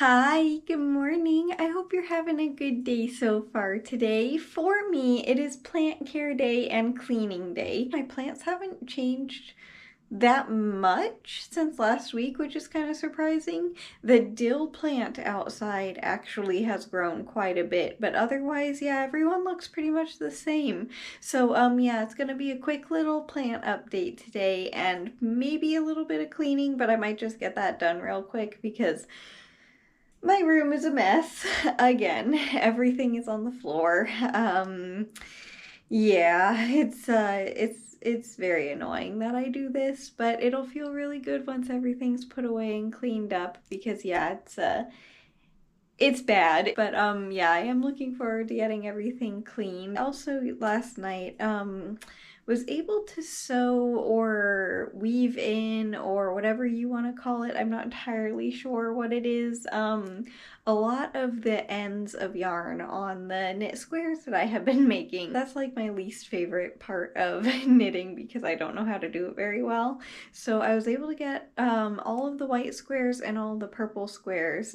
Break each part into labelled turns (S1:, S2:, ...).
S1: Hi, good morning. I hope you're having a good day so far today. For me, it is plant care day and cleaning day. My plants haven't changed that much since last week, which is kind of surprising. The dill plant outside actually has grown quite a bit, but otherwise, yeah, everyone looks pretty much the same. So, yeah, it's gonna be a quick little plant update today and maybe a little bit of cleaning, but I might just get that done real quick because my room is a mess. Again, everything is on the floor. Yeah, it's very annoying that I do this, but it'll feel really good once everything's put away and cleaned up because yeah, it's bad, but yeah, I am looking forward to getting everything clean. Also, last night, was able to sew or weave in or whatever you want to call it. I'm not entirely sure what it is. A lot of the ends of yarn on the knit squares that I have been making. That's like my least favorite part of knitting because I don't know how to do it very well. So I was able to get all of the white squares and all the purple squares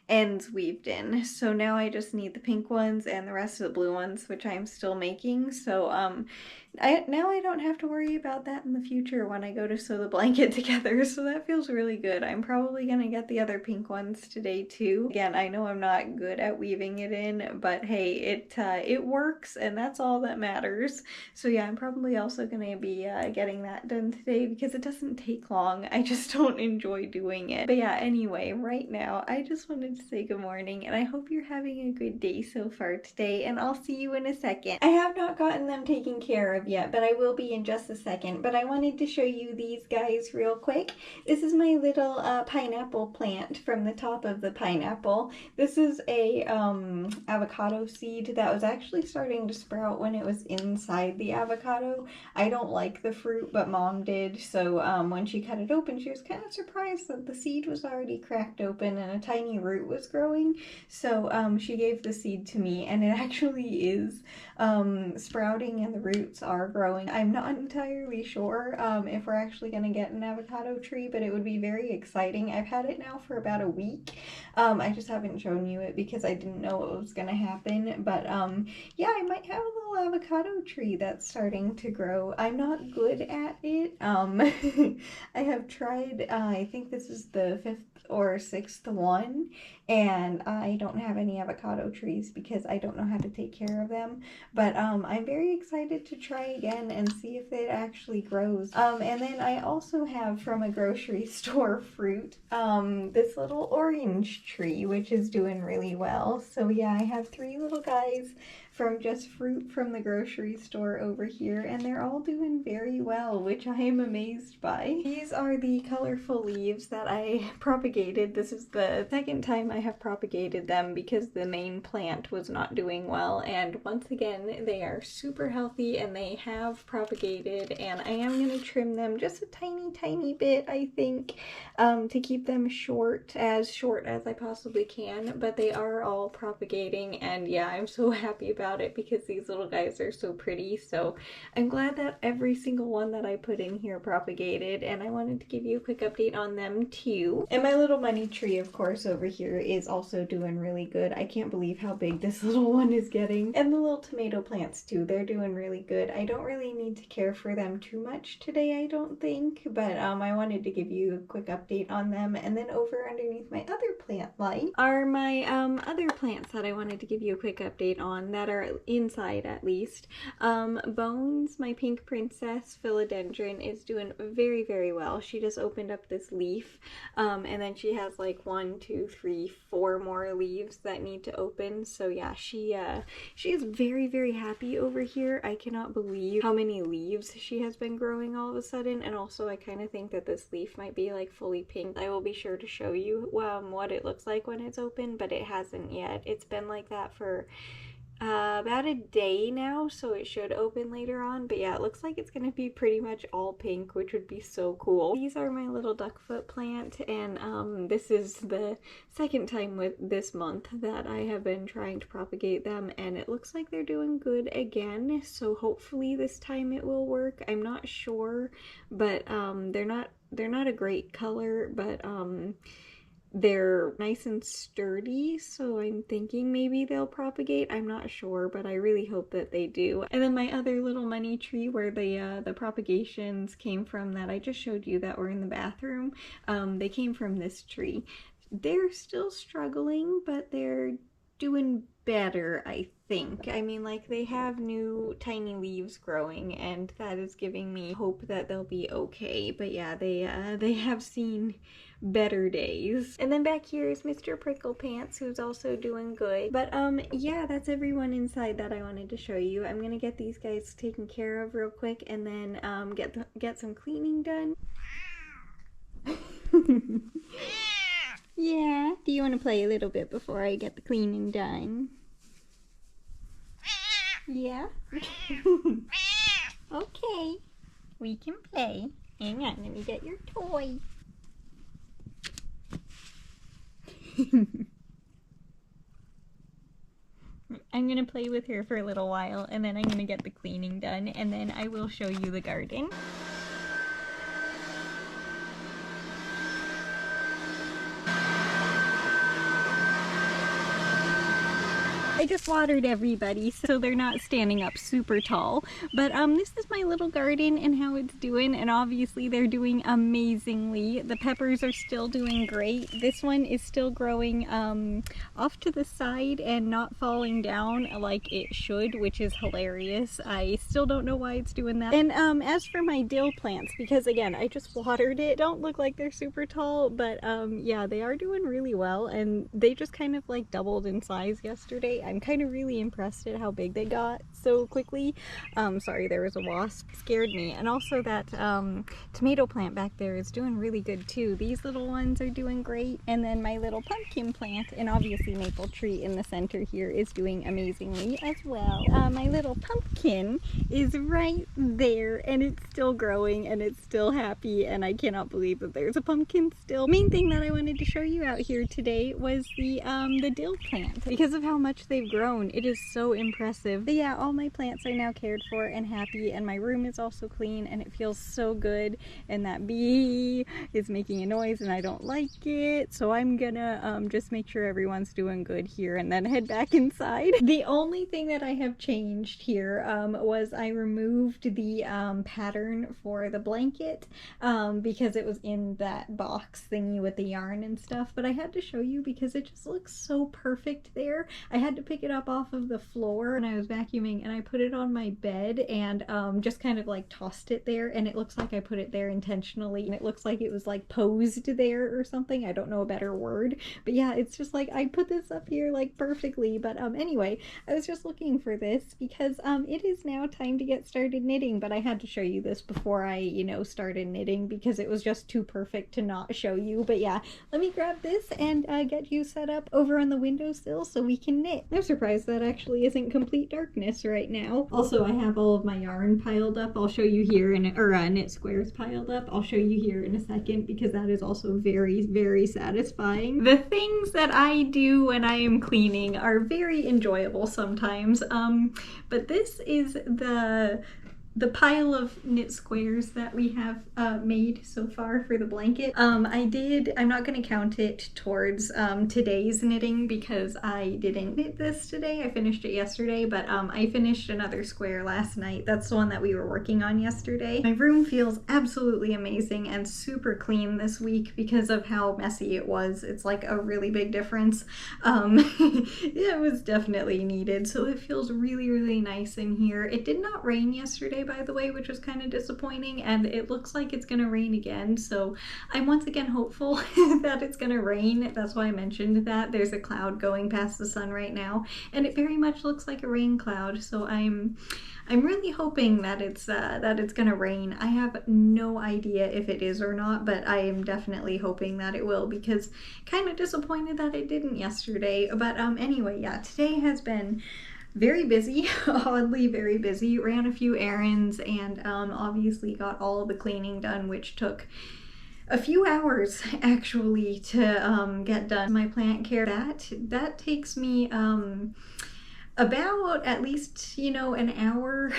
S1: ends weaved in. So now I just need the pink ones and the rest of the blue ones, which I'm still making. So now I don't have to worry about that in the future when I go to sew the blanket together. So that feels really good. I'm probably gonna get the other pink ones today too. Again, I know I'm not good at weaving it in, but hey, it works and that's all that matters. So yeah, I'm probably also gonna be getting that done today because it doesn't take long. I just don't enjoy doing it. But yeah, anyway, right now I just wanted to say good morning and I hope you're having a good day so far today, and I'll see you in a second. I have not gotten them taken care of yet, but I will be in just a second. But I wanted to show you these guys real quick. This is my little pineapple plant from the top of the pineapple. This is a avocado seed that was actually starting to sprout when it was inside the avocado. I don't like the fruit, but Mom did, so when she cut it open, she was kind of surprised that the seed was already cracked open and a tiny root was growing. So she gave the seed to me, and it actually is sprouting and the roots are growing. I'm not entirely sure if we're actually going to get an avocado tree, but it would be very exciting. I've had it now for about a week. I just haven't shown you it because I didn't know what was going to happen, but yeah, I might have a little avocado tree that's starting to grow. I'm not good at it. I have tried, I think this is the fifth or sixth one, and I don't have any avocado trees because I don't know how to take care of them. But I'm very excited to try again and see if it actually grows. And then I also have from a grocery store fruit this little orange tree, which is doing really well. So yeah, I have three little guys from just fruit from the grocery store over here, and they're all doing very well, which I am amazed by. These are the colorful leaves that I propagated. This is the second time I have propagated them because the main plant was not doing well, and once again they are super healthy and they have propagated, and I am going to trim them just a tiny bit, I think, to keep them short as I possibly can, but they are all propagating, and yeah, I'm so happy about it because these little guys are so pretty. So I'm glad that every single one that I put in here propagated, and I wanted to give you a quick update on them too. And my little money tree, of course, over here is also doing really good. I can't believe how big this little one is getting. And the little tomato plants too, they're doing really good. I don't really need to care for them too much today, I don't think, but I wanted to give you a quick update on them. And then over underneath my other plant light are my other plants that I wanted to give you a quick update on that are inside at least. Bones, my pink princess philodendron, is doing very well. She just opened up this leaf, and then she has like 1, 2, 3, 4 more leaves that need to open. So yeah, she is very happy over here. I cannot believe how many leaves she has been growing all of a sudden, and also I kind of think that this leaf might be like fully pink. I will be sure to show you what it looks like when it's open, but it hasn't yet. It's been like that for about a day now, so it should open later on. But yeah, it looks like it's gonna be pretty much all pink, which would be so cool. These are my little duckfoot plant, and this is the second time with this month that I have been trying to propagate them, and it looks like they're doing good again, so hopefully this time it will work. I'm not sure, but they're not a great color, but they're nice and sturdy, so I'm thinking maybe they'll propagate. I'm not sure, but I really hope that they do. And then my other little money tree where the propagations came from that I just showed you that were in the bathroom, they came from this tree. They're still struggling, but they're doing better, I think. I mean, like, they have new tiny leaves growing, and that is giving me hope that they'll be okay. But yeah, they have seen better days. And then back here is Mr. Prickle Pants, who's also doing good. But yeah, that's everyone inside that I wanted to show you. I'm gonna get these guys taken care of real quick, and then get some cleaning done. Yeah, do you want to play a little bit before I get the cleaning done? Yeah? Okay, we can play. Hang on, let me get your toy. I'm gonna play with her for a little while, and then I'm gonna get the cleaning done, and then I will show you the garden. I just watered everybody so they're not standing up super tall, but this is my little garden and how it's doing, and obviously they're doing amazingly. The peppers are still doing great. This one is still growing off to the side and not falling down like it should, which is hilarious. I still don't know why it's doing that. And as for my dill plants, because again I just watered it, don't look like they're super tall, but yeah, they are doing really well, and they just kind of like doubled in size yesterday. I'm kind of really impressed at how big they got so quickly. Sorry, there was a wasp. It scared me. And also that tomato plant back there is doing really good too. These little ones are doing great. And then my little pumpkin plant, and obviously maple tree in the center here, is doing amazingly as well. My little pumpkin is right there, and it's still growing, and it's still happy, and I cannot believe that there's a pumpkin still. Main thing that I wanted to show you out here today was the dill plant. Because of how much they've grown, it is so impressive. But yeah, all my plants are now cared for and happy, and my room is also clean, and it feels so good. And that bee is making a noise and I don't like it, so I'm gonna just make sure everyone's doing good here and then head back inside. The only thing that I have changed here was I removed the pattern for the blanket because it was in that box thingy with the yarn and stuff, but I had to show you because it just looks so perfect there. I had to pick it up off of the floor when I was vacuuming, and I put it on my bed and just kind of like tossed it there, and it looks like I put it there intentionally, and it looks like it was like posed there or something. I don't know a better word, but yeah, it's just like I put this up here like perfectly. But anyway, I was just looking for this because it is now time to get started knitting, but I had to show you this before I, you know, started knitting because it was just too perfect to not show you. But yeah, let me grab this and get you set up over on the windowsill so we can knit. I'm surprised that actually isn't complete darkness right now. Also, I have all of my yarn piled up. I'll show you here knit squares piled up. I'll show you here in a second because that is also very, very satisfying. The things that I do when I am cleaning are very enjoyable sometimes, but this is the pile of knit squares that we have made so far for the blanket. I'm not going to count it towards today's knitting because I didn't knit this today. I finished it yesterday, but I finished another square last night. That's the one that we were working on yesterday. My room feels absolutely amazing and super clean this week because of how messy it was. It's like a really big difference. It was definitely needed, so it feels really, really nice in here. It did not rain yesterday, by the way, which was kind of disappointing, and it looks like it's gonna rain again, so I'm once again hopeful that it's gonna rain. That's why I mentioned that. There's a cloud going past the sun right now, and it very much looks like a rain cloud, so I'm really hoping that it's gonna rain. I have no idea if it is or not, but I am definitely hoping that it will because kind of disappointed that it didn't yesterday. But anyway, yeah, today has been very busy, oddly very busy. Ran a few errands and obviously got all of the cleaning done, which took a few hours actually to get done. My plant care, that takes me about at least, an hour.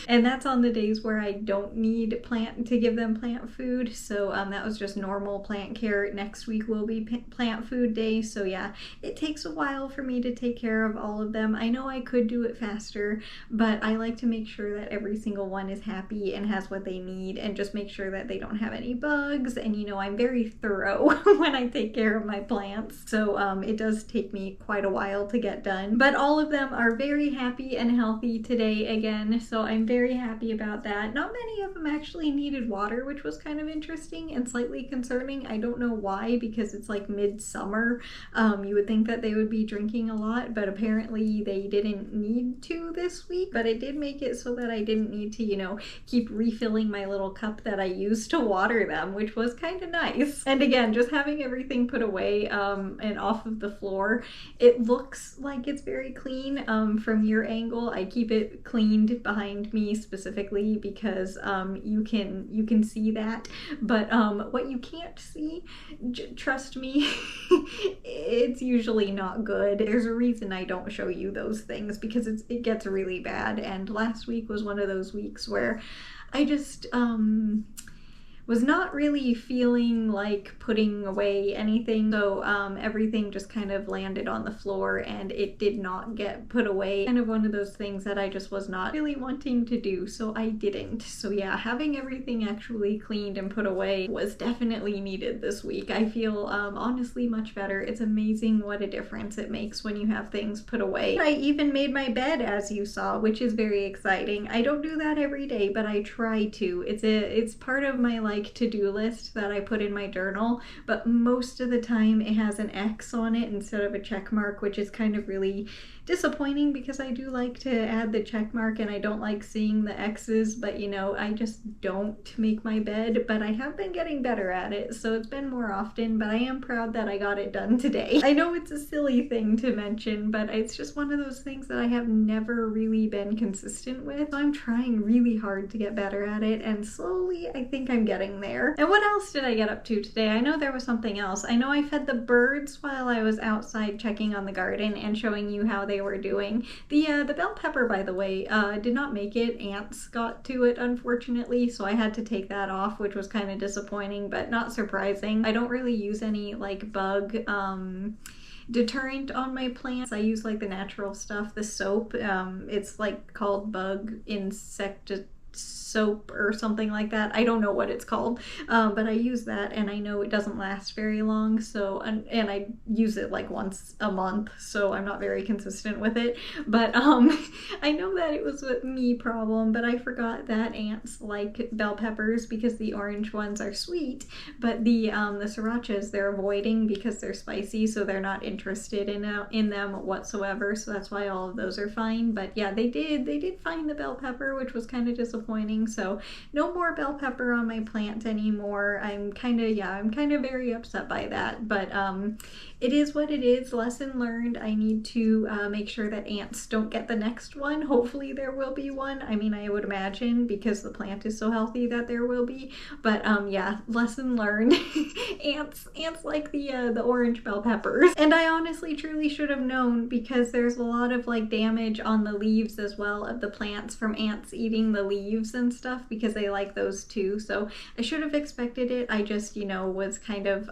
S1: And that's on the days where I don't need to give them plant food. So that was just normal plant care. Next week will be plant food day. So yeah, it takes a while for me to take care of all of them. I know I could do it faster, but I like to make sure that every single one is happy and has what they need, and just make sure that they don't have any bugs. And I'm very thorough when I take care of my plants. So it does take me quite a while to get done. But all of them are very happy and healthy today again. So I'm very happy about that. Not many of them actually needed water, which was kind of interesting and slightly concerning. I don't know why, because it's like midsummer. You would think that they would be drinking a lot, but apparently they didn't need to this week. But it did make it so that I didn't need to, keep refilling my little cup that I use to water them, which was kind of nice. And again, just having everything put away and off of the floor, it looks like it's very clean from your angle. I keep it cleaned behind me specifically because you can see that, but what you can't see, trust me, it's usually not good. There's a reason I don't show you those things, because it gets really bad. And last week was one of those weeks where I just was not really feeling like putting away anything, so everything just kind of landed on the floor and it did not get put away. Kind of one of those things that I just was not really wanting to do, so I didn't. So yeah, having everything actually cleaned and put away was definitely needed this week. I feel honestly much better. It's amazing what a difference it makes when you have things put away. I even made my bed, as you saw, which is very exciting. I don't do that every day, but I try to. It's part of my to-do list that I put in my journal, but most of the time it has an X on it instead of a check mark, which is kind of really disappointing because I do like to add the check mark and I don't like seeing the X's, but I just don't make my bed. But I have been getting better at it, so it's been more often, but I am proud that I got it done today. I know it's a silly thing to mention, but it's just one of those things that I have never really been consistent with. So I'm trying really hard to get better at it, and slowly I think I'm getting there. And what else did I get up to today? I know there was something else. I know I fed the birds while I was outside checking on the garden and showing you how they were doing. The bell pepper, by the way, did not make it. Ants got to it, unfortunately, so I had to take that off, which was kind of disappointing, but not surprising. I don't really use any bug deterrent on my plants. I use the natural stuff, the soap. It's called bug insect soap or something like that. I don't know what it's called, but I use that, and I know it doesn't last very long, so and I use it once a month, so I'm not very consistent with it. But I know that it was a me problem, but I forgot that ants like bell peppers because the orange ones are sweet, but the srirachas they're avoiding because they're spicy, so they're not interested in them whatsoever. So that's why all of those are fine. But yeah, they did find the bell pepper, which was kind of disappointing. So no more bell pepper on my plant anymore. I'm kind of very upset by that, but it is what it is. Lesson learned. I need to make sure that ants don't get the next one. Hopefully there will be one. I mean, I would imagine, because the plant is so healthy, that there will be. But yeah, lesson learned. ants like the orange bell peppers. And I honestly truly should have known, because there's a lot of damage on the leaves as well of the plants from ants eating the leaves and stuff, because they like those too. So I should have expected it. I just was kind of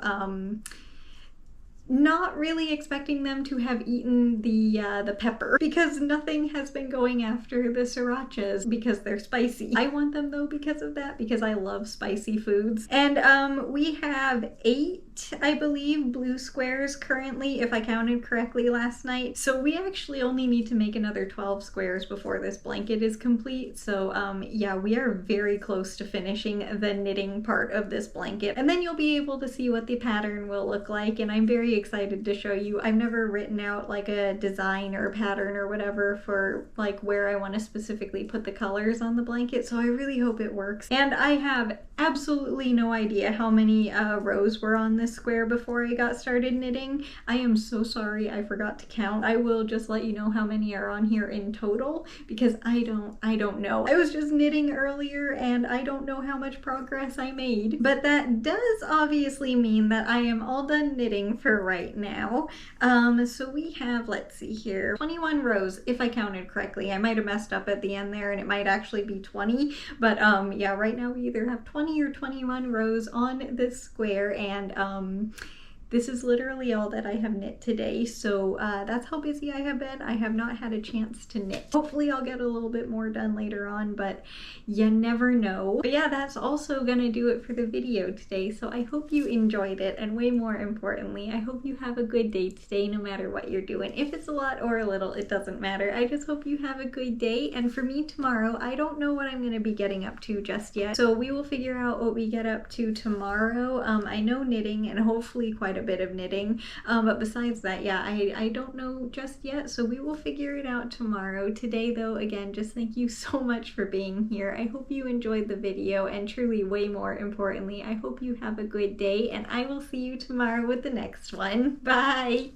S1: not really expecting them to have eaten the pepper, because nothing has been going after the srirachas because they're spicy. I want them though because of that, because I love spicy foods. And we have 8, I believe, blue squares currently, if I counted correctly last night. So we actually only need to make another 12 squares before this blanket is complete. So yeah, we are very close to finishing the knitting part of this blanket, and then you'll be able to see what the pattern will look like. And I'm very excited to show you. I've never written out a design or a pattern or whatever for where I want to specifically put the colors on the blanket, so I really hope it works. And I have absolutely no idea how many rows were on this square before I got started knitting. I am so sorry, I forgot to count. I will just let you know how many are on here in total, because I don't know. I was just knitting earlier and I don't know how much progress I made. But that does obviously mean that I am all done knitting for right now. So we have, let's see here, 21 rows, if I counted correctly. I might have messed up at the end there and it might actually be 20, but yeah, right now we either have 20 or 21 rows on this square, and this is literally all that I have knit today, so that's how busy I have been. I have not had a chance to knit. Hopefully I'll get a little bit more done later on, but you never know. But yeah, that's also gonna do it for the video today, so I hope you enjoyed it, and way more importantly, I hope you have a good day today no matter what you're doing. If it's a lot or a little, it doesn't matter. I just hope you have a good day, and for me tomorrow, I don't know what I'm gonna be getting up to just yet, so we will figure out what we get up to tomorrow. I know knitting and hopefully quite a bit of knitting, but besides that, yeah, I don't know just yet, so we will figure it out tomorrow. Today though, again, just thank you so much for being here. I hope you enjoyed the video, and truly way more importantly, I hope you have a good day, and I will see you tomorrow with the next one. Bye!